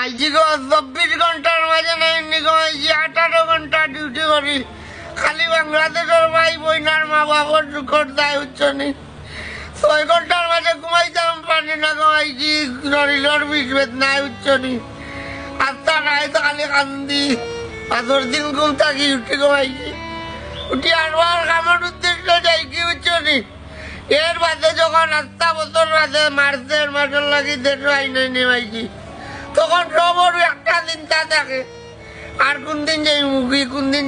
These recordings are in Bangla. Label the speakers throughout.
Speaker 1: আইজি 24 ঘন্টার মাঝে নাই কমাইছি 18 ঘন্টা ডিউটি করি। খালি বাংলাদেশের ভাই বইনার মা বাবার দুঃখর দায় হচ্ছে নি। 6 ঘন্টার মাঝে ঘুমাইতাম পানি না কমাইছি শরীরের বিষ বেদনায় হচ্ছে নি। আত্মা নাই তো খালি কান্দি। 5 দিন ঘুম থাকি উঠি কমাইছি। উঠি আরবার কামের উদ্দেশ্য যাই কি হচ্ছে নি। এর বাদে যখন 7 বছর বাদে মার্চের লাগি দেশ আইনে নেমাইছি তখন সবর একটা চিন্তা থাকে আর কোন দিন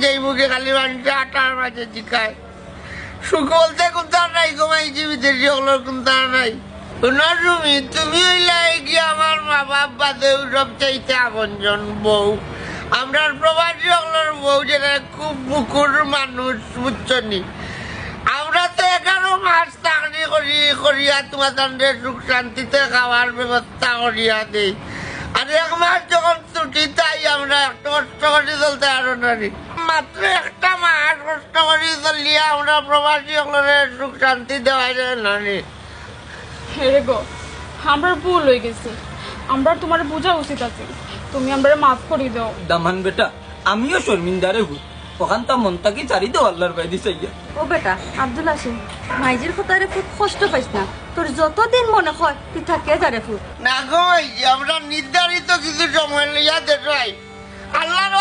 Speaker 1: যাই মুখে খালি বাড়িটা 8টার মাঝে জিকায়। সুখ বলতে কোনটা নাই কমাইছি বিদেশি হলোর কোনটা নাই। তুমি হইলে কি আমার মা বাপ বাদে সব চাইতে আপনজন বউ। আমরা প্রবাসী হলোর বউ যেটা খুব বুকুর মানুষ বুঝছনি। আমরা তো 11 মাস চাকরি করিয়া তোমাদের সুখ শান্তিতে খাওয়ার ব্যবস্থা করিয়া দিই। আর 1 মাস যখন ছুটি তাই আমরা একটা কষ্ট করে চলতে আরো নারী মাত্র 1টা মাস কষ্ট করে চলিয়া আমরা প্রবাসী সকলের সুখ শান্তি দেওয়াই যায় নারী।
Speaker 2: রে গো, আমরা ভুল হয়ে গেছি। আমরা তোমার বোঝা উচিত আছে। তুমি আমরা মাফ করে দাও।
Speaker 3: দামান বেটা, আমিও শর্মিন্দারে হুই ওখানটা মনটাকে চারি দেও আল্লাহর বাইদি চাইয়া।
Speaker 4: ও বেটা আব্দুল হাসিম, মাইজির কথারে খুব কষ্ট পাইস না। তোর যতদিন মনে হয় তুই থাকে যারে ফুট
Speaker 1: না গো আমরা নির্ধারিত কিছু সময় লইয়া দেখাই আল্লাহর